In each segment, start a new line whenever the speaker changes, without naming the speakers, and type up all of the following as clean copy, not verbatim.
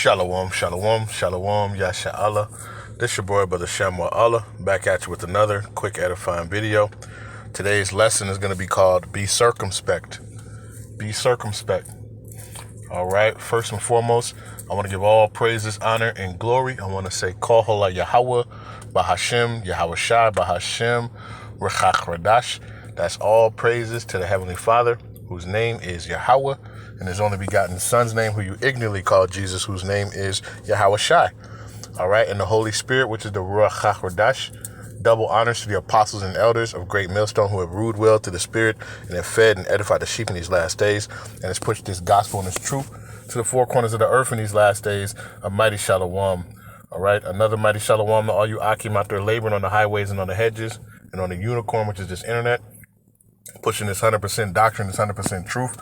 Shalom, shalom, shalom, yasha Allah. This your boy, Brother Shamwa Allah, back at you with another quick edifying video. Today's lesson is going to be called Be Circumspect. Be circumspect. All right, first and foremost, I want to give all praises, honor, and glory. I want to say, Halal Yahawah, Bahasham, Yahawashi, Bahasham, Qadash. That's all praises to the Heavenly Father, whose name is Yahawah, and his only begotten Son's name, who you ignorantly call Jesus, whose name is Yahawashi. All right, and the Holy Spirit, which is the Rawchaa. Double honors to the apostles and elders of Great Millstone who have ruled well to the Spirit and have fed and edified the sheep in these last days, and has pushed this gospel and this truth to the four corners of the earth in these last days. A mighty shalom. All right, another mighty shalom to all you Akim out there laboring on the highways and on the hedges and on the unicorn, which is this internet, pushing this 100% doctrine, this 100% truth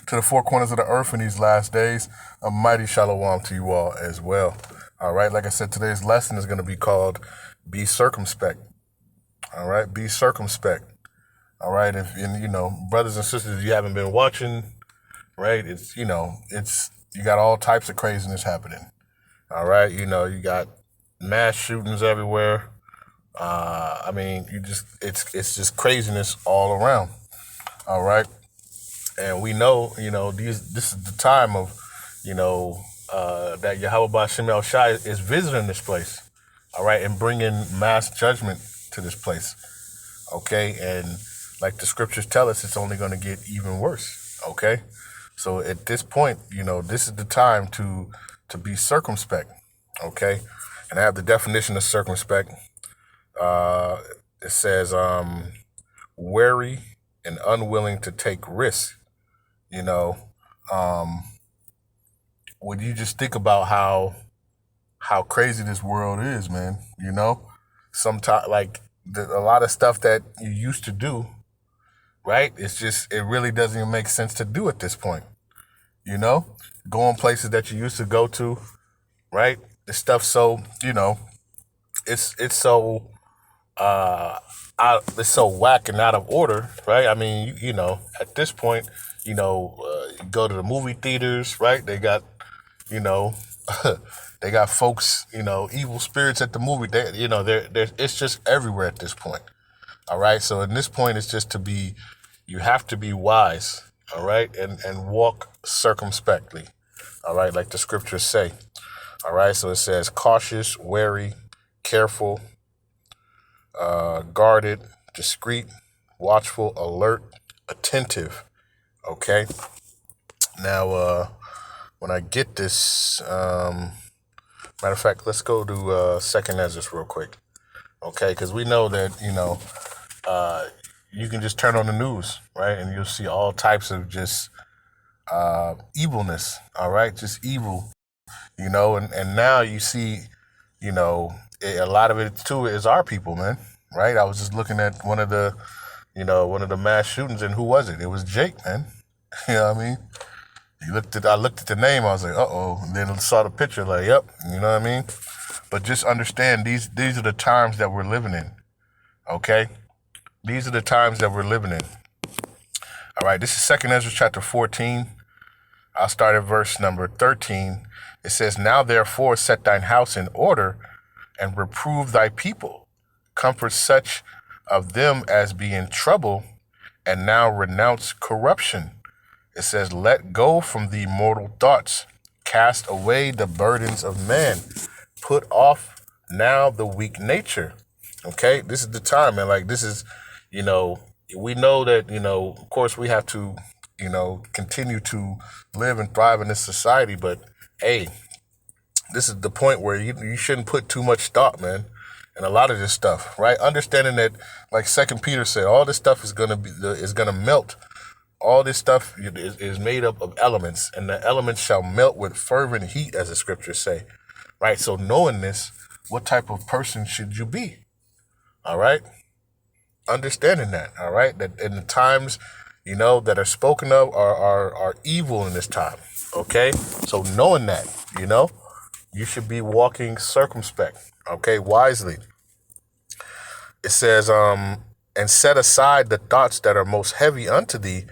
to the four corners of the earth in these last days. A mighty shalom to you all as well. All right, like I said, today's lesson is going to be called Be Circumspect. All right, be circumspect. All right, if brothers and sisters, if you haven't been watching, right, it's you got all types of craziness happening. All right, you got mass shootings everywhere. It's just craziness all around. All right, and we know, this is the time of, that Yahawah Bahasham Shai is visiting this place. All right, and bringing mass judgment to this place. Okay, and like the scriptures tell us, it's only going to get even worse. Okay, so at this point, this is the time to be circumspect. Okay, and I have the definition of circumspect. It says wary and unwilling to take risks. When you just think about how crazy this world is, man, sometimes like a lot of stuff that you used to do, right? It really doesn't even make sense to do at this point. Going places that you used to go to, right? The stuff, so it's so it's so whack and out of order, right? I mean, at this point, you go to the movie theaters, right? They got, they got folks, evil spirits at the movie. It's just everywhere at this point. All right. So in this point, it's just you have to be wise. All right. And walk circumspectly. All right. Like the scriptures say. All right. So it says cautious, wary, careful, guarded, discreet, watchful, alert, attentive. Okay. Now, when I get this, matter of fact, let's go to Second Esdras real quick. Okay, because we know that, you can just turn on the news, right? And you'll see all types of just evilness, all right? Just evil, and now you see, a lot of it too is our people, man, right? I was just looking at one of the mass shootings, and who was it? It was Jake, man. You know what I mean? I looked at the name, I was like, uh-oh. And then I saw the picture, like, yep, you know what I mean? But just understand, these are the times that we're living in, okay? These are the times that we're living in. All right, this is 2 Esdras chapter 14. I'll start at verse number 13. It says, now therefore set thine house in order and reprove thy people. Comfort such of them as be in trouble, and now renounce corruption. It says, let go from the mortal thoughts, cast away the burdens of man, put off now the weak nature. Okay, this is the time, man. Like, this is, we know that, of course we have to, continue to live and thrive in this society. But hey, this is the point where you shouldn't put too much thought, man, and a lot of this stuff, right? Understanding that, like 2 Peter said, all this stuff is gonna melt. All this stuff is made up of elements, and the elements shall melt with fervent heat, as the scriptures say, right? So knowing this, what type of person should you be? All right? Understanding that, all right? That in the times, that are spoken of are evil in this time, okay? So knowing that, you should be walking circumspect, okay, wisely. It says, and set aside the thoughts that are most heavy unto thee,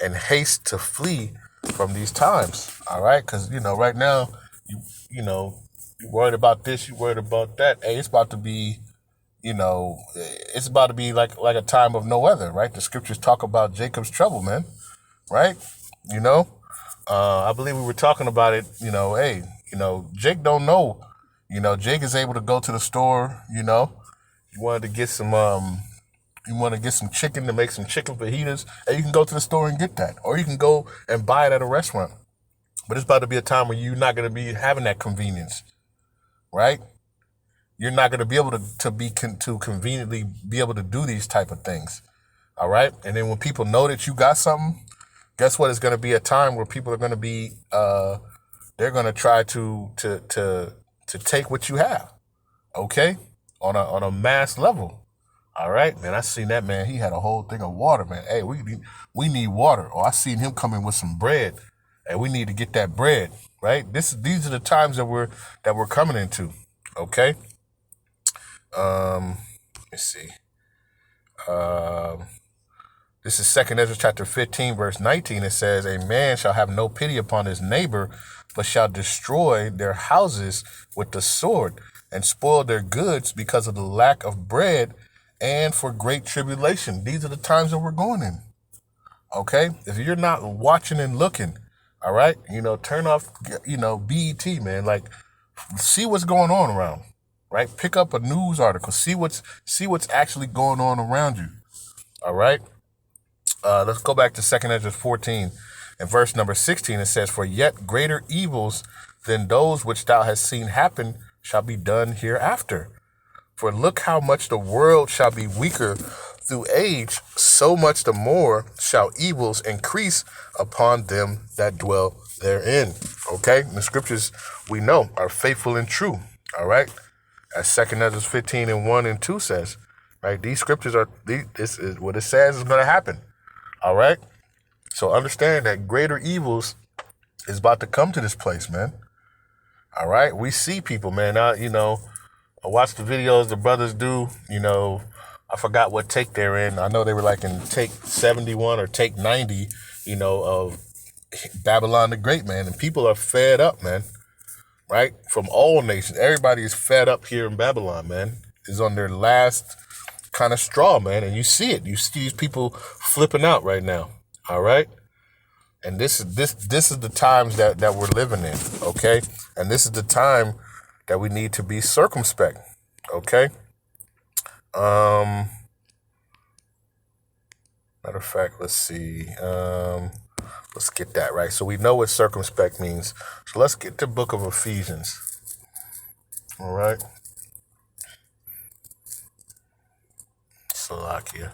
and haste to flee from these times. All right, because right now you know, you worried about this, you worried about that. Hey, it's about to be, it's about to be like a time of no other, right? The scriptures talk about Jacob's trouble, man, right? You know, I believe we were talking about it. Hey, Jake don't know. Jake is able to go to the store. You wanted to get some you want to get some chicken to make some chicken fajitas, and you can go to the store and get that, or you can go and buy it at a restaurant. But it's about to be a time where you're not going to be having that convenience, right? You're not going to be able to conveniently be able to do these type of things, all right? And then when people know that you got something, guess what? It's going to be a time where people are going to be, they're going to try to take what you have, okay, on a mass level. All right, man. I seen that man. He had a whole thing of water, man. Hey, we need water. Or I seen him come in with some bread, and we need to get that bread, right? These are the times that we're coming into. Okay. Let's see. This is 2 Esdras chapter 15, verse 19. It says, "A man shall have no pity upon his neighbor, but shall destroy their houses with the sword, and spoil their goods because of the lack of bread, and for great tribulation." These are the times that we're going in. Okay? If you're not watching and looking, all right, turn off, BET, man. Like, see what's going on around, right? Pick up a news article. See what's actually going on around you. All right? Let's go back to 2 Esdras 14 and verse number 16. It says, "For yet greater evils than those which thou hast seen happen shall be done hereafter. For look how much the world shall be weaker through age, so much the more shall evils increase upon them that dwell therein." Okay? And the scriptures we know are faithful and true. All right? As 2 Esdras 15 and 1 and 2 says, right? These scriptures this is what it says is going to happen. All right? So understand that greater evils is about to come to this place, man. All right? We see people, man. I watch the videos the brothers do. I forgot what take they're in. I know they were like in take 71 or take 90, of Babylon the Great, man. And people are fed up, man, right? From all nations. Everybody is fed up here in Babylon, man. Is on their last kind of straw, man. And you see it. You see these people flipping out right now, all right? And this is the times that we're living in, okay? And this is the time that we need to be circumspect, okay? Matter of fact, let's see. Let's get that right. So we know what circumspect means. So let's get to the book of Ephesians, all right? Salakia.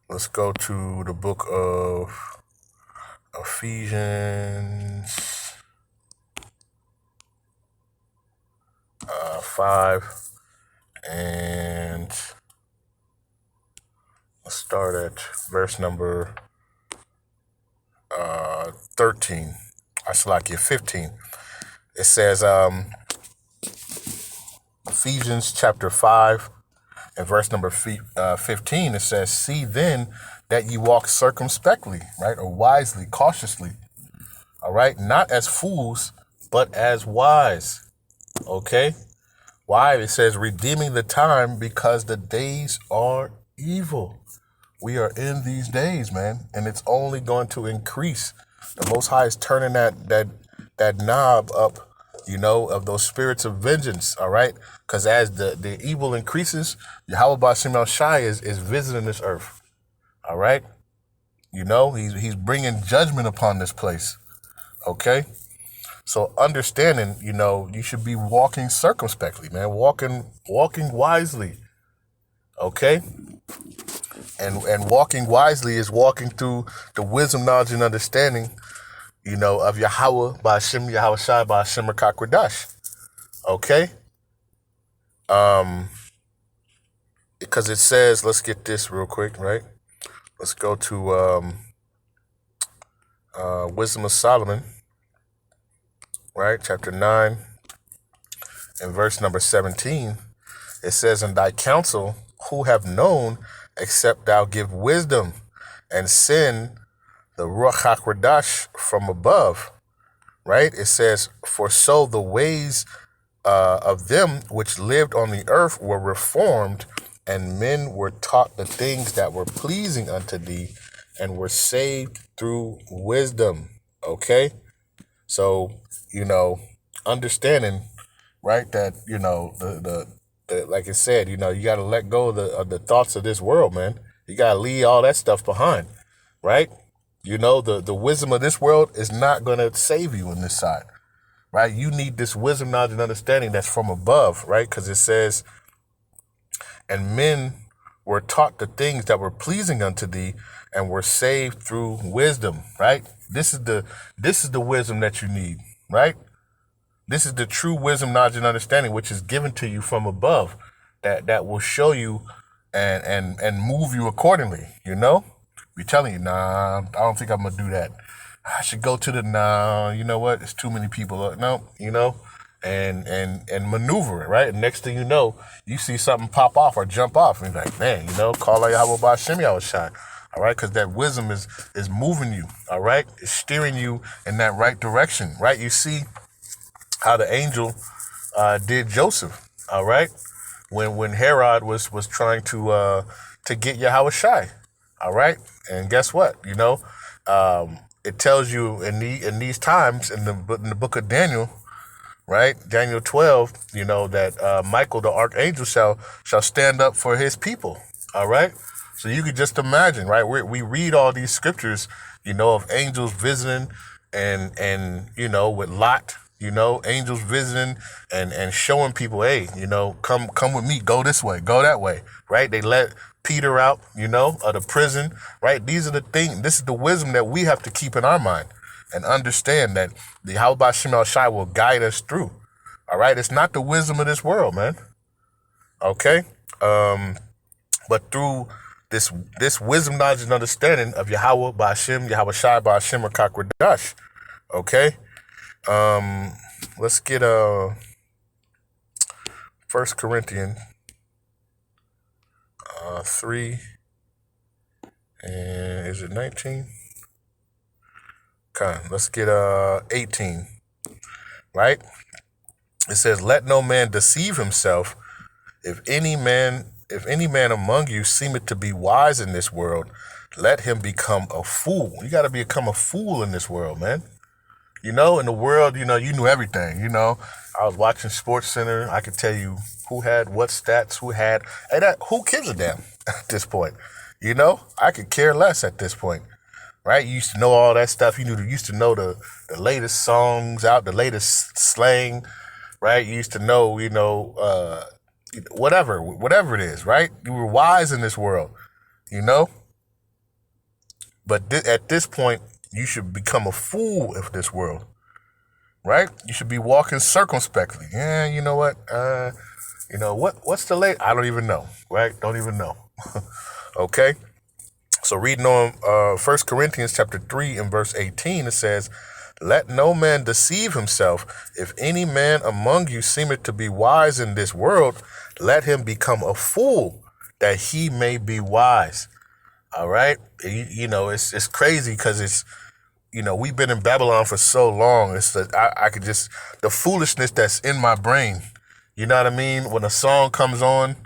Let's go to the book of Ephesians 5, and let's start at verse number 13. Salakia 15. It says, Ephesians chapter 5 and verse number 15, it says, "See then that ye walk circumspectly," right? Or wisely, cautiously. All right? Not as fools, but as wise. Okay? Why? It says, "Redeeming the time because the days are evil." We are in these days, man, and it's only going to increase. The Most High is turning that knob up, of those spirits of vengeance, all right? Because as the evil increases, Yahawah Bahasham is visiting this earth, all right? He's bringing judgment upon this place, okay? So understanding, you should be walking circumspectly, man, walking wisely, okay? And walking wisely is walking through the wisdom, knowledge, and understanding, of Yahawah, Bahasham, Yahawashi, Bahasham, Qadash. Okay? Because it says, let's get this real quick, right? Let's go to Wisdom of Solomon, right? Chapter 9 and verse number 17. It says, "In thy counsel, who have known, except thou give wisdom and send the Rawchaa from above, right? It says, for so the ways of them which lived on the earth were reformed, and men were taught the things that were pleasing unto thee, and were saved through wisdom. Okay? So, understanding, right, that, the like I said, you got to let go of the thoughts of this world, man. You got to leave all that stuff behind, right? The wisdom of this world is not going to save you on this side, right? You need this wisdom, knowledge, and understanding that's from above, right? Because it says, and men were taught the things that were pleasing unto thee, and were saved through wisdom, right? This is the wisdom that you need, right? This is the true wisdom, knowledge, and understanding, which is given to you from above, that will show you and move you accordingly. Be telling you, nah, I don't think I'm gonna do that. I should go to the nah. You know what? It's too many people. No, and maneuver it, right? And next thing you know, you see something pop off or jump off, and you're like, man, call out Yahawah Bahasham Yahawashi. All right, because that wisdom is moving you. All right, it's steering you in that right direction, right? You see how the angel did Joseph. All right, when Herod was trying to get Yahawashi. All right, and guess what? It tells you in these times in the book of Daniel, right? Daniel 12, that Michael the archangel shall stand up for his people. All right, so you could just imagine, right? We read all these scriptures, of angels visiting and with Lot. Angels visiting and showing people, hey, come with me, go this way, go that way, right? They let Peter out, of the prison, right? These are the things, this is the wisdom that we have to keep in our mind and understand that the Yahawah Bahasham Yahawashi will guide us through, all right? It's not the wisdom of this world, man, okay? But through this wisdom, knowledge, and understanding of Yahawah Bahasham Yahawashi Bahasham or Qadash, okay? Let's get 1 Corinthians 3, and is it 19? Okay, let's get 18, right? It says, let no man deceive himself. If any man among you seemeth to be wise in this world, let him become a fool. You got to become a fool in this world, man. In the world, you knew everything. I was watching Sports Center. I could tell you who had what stats, who gives a damn at this point? I could care less at this point, right? You used to know all that stuff. You used to know the latest songs out, the latest slang, right? You used to know, whatever it is, right? You were wise in this world, But at this point, you should become a fool of this world, right? You should be walking circumspectly. Yeah, you know what? What's the late? I don't even know, right? Don't even know. Okay? So reading on 1 Corinthians chapter 3 and verse 18, it says, let no man deceive himself. If any man among you seemeth to be wise in this world, let him become a fool, that he may be wise. All right? It's crazy because it's, we've been in Babylon for so long. It's I could just, the foolishness that's in my brain, you know what I mean? When a song comes on,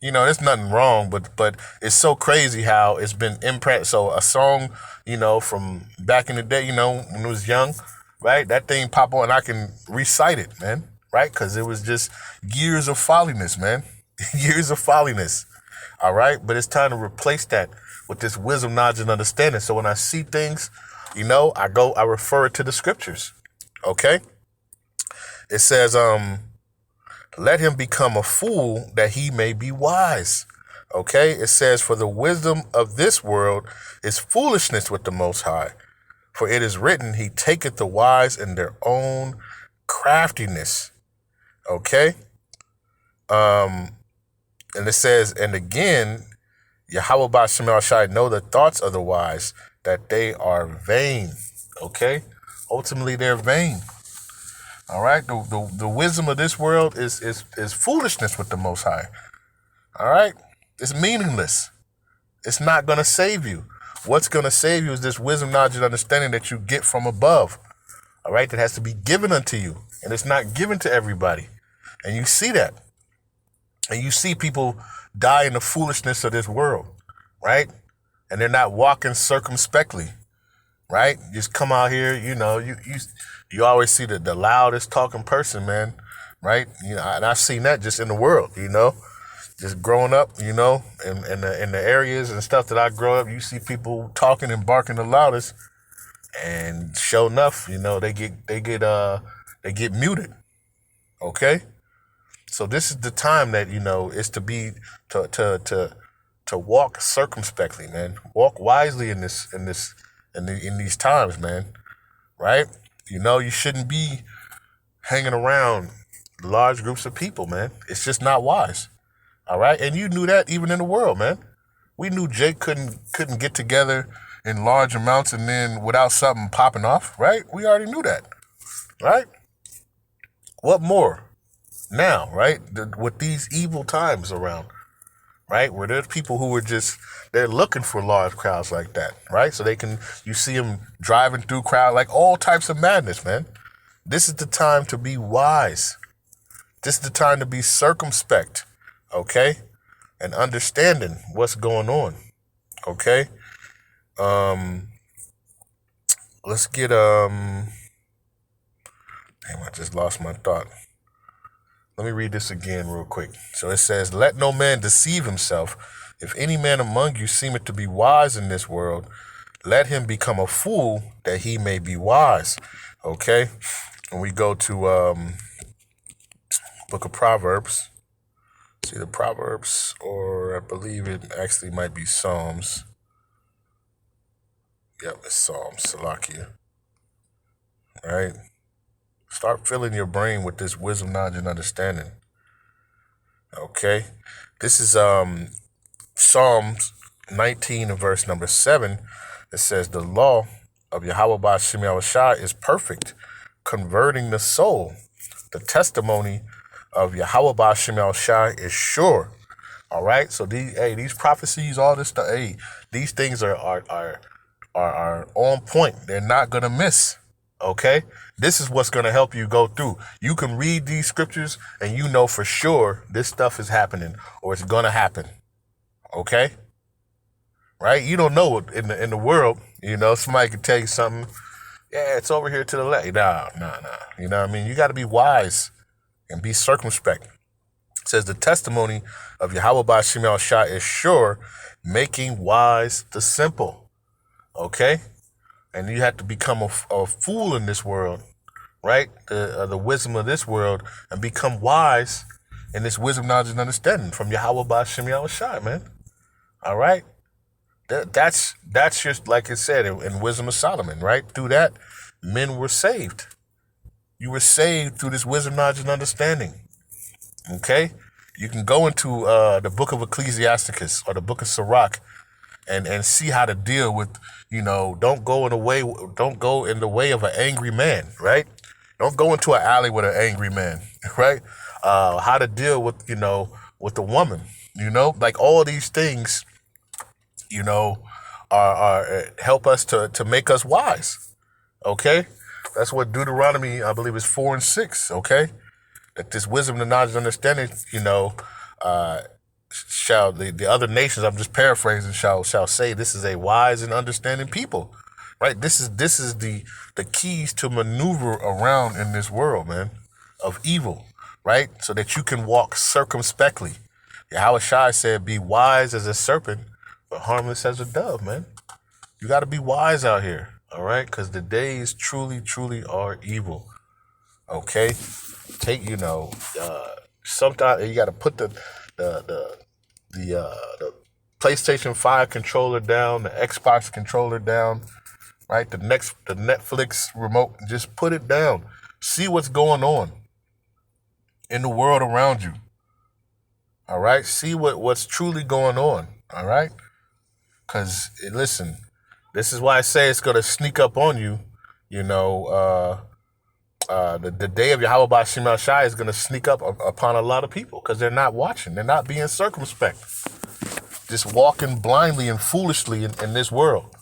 there's nothing wrong, but it's so crazy how it's been imprinted. So a song, from back in the day, when I was young, right? That thing pop on, I can recite it, man, right? Because it was just years of folliness, man. Years of folliness, all right? But it's time to replace that with this wisdom, knowledge, and understanding. So when I see things, I refer it to the scriptures, okay? It says, let him become a fool that he may be wise, okay? It says, for the wisdom of this world is foolishness with the Most High. For it is written, he taketh the wise in their own craftiness, okay? And it says, and again, Yahawah Bahasham Yahawashi know the thoughts of the wise, that they are vain, okay? Ultimately, they're vain, all right? The wisdom of this world is foolishness with the Most High, all right? It's meaningless. It's not going to save you. What's going to save you is this wisdom, knowledge, and understanding that you get from above, all right, that has to be given unto you. And it's not given to everybody. And you see that. And you see people die in the foolishness of this world, right? And they're not walking circumspectly, right? Just come out here, you always see the loudest talking person, man, right? And I've seen that just in the world, just growing up, in the areas and stuff that I grow up, you see people talking and barking the loudest, and sure enough, they get muted. Okay, so this is the time that is to be to walk circumspectly, man. Walk wisely in these times, man. Right? You shouldn't be hanging around large groups of people, man. It's just not wise. All right, and you knew that even in the world, man. We knew Jake couldn't get together in large amounts and then without something popping off, right? We already knew that, right? What more now, right? With these evil times around, right? Where there's people who they're looking for large crowds like that, right? So you see them driving through crowd, like all types of madness, man. This is the time to be wise. This is the time to be circumspect, okay? And understanding what's going on, okay? Let's get, damn, I just lost my thought. Let me read this again real quick. So it says, let no man deceive himself. If any man among you seemeth to be wise in this world, let him become a fool that he may be wise. Okay? And we go to book of Proverbs. See the Proverbs, or I believe it actually might be Psalms. Yep, it's Psalms, Salakia. Right? Start filling your brain with this wisdom, knowledge, and understanding. Okay? This is Psalms 19 and verse number 7. It says, the law of Yahawah Bahasham Yahawashi is perfect, converting the soul. The testimony of Yahawah Bahasham Yahawashi is sure. All right? So these prophecies, all this stuff, these things are on point. They're not going to miss. Okay? This is what's going to help you go through. You can read these scriptures and you know for sure this stuff is happening or it's going to happen. Okay? Right? You don't know it in the world. Somebody can tell you something. Yeah, it's over here to the left. Nah. You know what I mean? You got to be wise and be circumspect. It says the testimony of Yahawah Bahasham Yahawashi is sure, making wise the simple. Okay? And you have to become a fool in this world, right? The wisdom of this world, and become wise in this wisdom, knowledge, and understanding from Yahawah Bahasham Yahawashi, man. All right? That's just like it said in Wisdom of Solomon, right? Through that, men were saved. You were saved through this wisdom, knowledge, and understanding. Okay? You can go into the book of Ecclesiasticus or the book of Sirach and see how to deal with, don't go in the way of an angry man, right? Don't go into an alley with an angry man, right? How to deal with, with a woman, like all these things, are help us to make us wise. Okay? That's what Deuteronomy, I believe, is 4 and 6, okay? That this wisdom, the knowledge, and understanding, shall the other nations, I'm just paraphrasing, shall say this is a wise and understanding people, right? This is the keys to maneuver around in this world, man, of evil, right? So that you can walk circumspectly. Yahawashi said, be wise as a serpent, but harmless as a dove, man. You got to be wise out here, all right? Because the days truly, truly are evil, okay? Sometimes you got to put the PlayStation 5 controller down, the Xbox controller down, right? The Netflix remote, just put it down. See what's going on in the world around you. All right? See what's truly going on. All right? Because, listen, this is why I say it's going to sneak up on you. The day of Yahawah Bahasham Yahawashi is going to sneak up upon a lot of people because they're not watching. They're not being circumspect. Just walking blindly and foolishly in this world.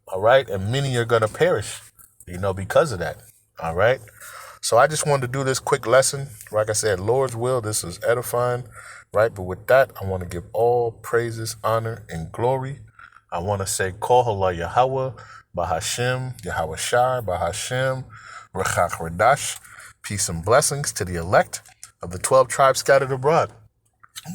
All right? And many are going to perish, because of that. All right. So I just wanted to do this quick lesson. Like I said, Lord's will, this is edifying, right? But with that, I want to give all praises, honor, and glory. I want to say, call Halal Yahawah, Bahasham, Yahawashi, Bahasham, Qadash. Peace and blessings to the elect of the 12 tribes scattered abroad.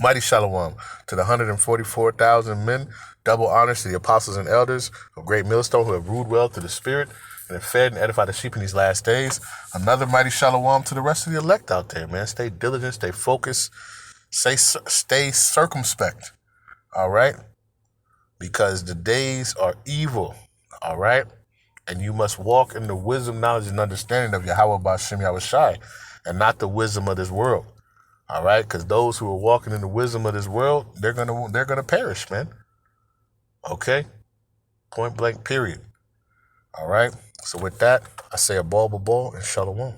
Mighty Shalom to the 144,000 men. Double honors to the apostles and elders of Great Millstone who have ruled well to the Spirit and have fed and edified the sheep in these last days. Another mighty Shalom to the rest of the elect out there, man. Stay diligent, stay focused, stay circumspect, all right? Because the days are evil, all right? And you must walk in the wisdom, knowledge, and understanding of Yahawah, Bahasham, Yahawashi, and not the wisdom of this world. All right, because those who are walking in the wisdom of this world, they're gonna perish, man. Okay, point blank, period. All right. So with that, I say a ball, and shalom.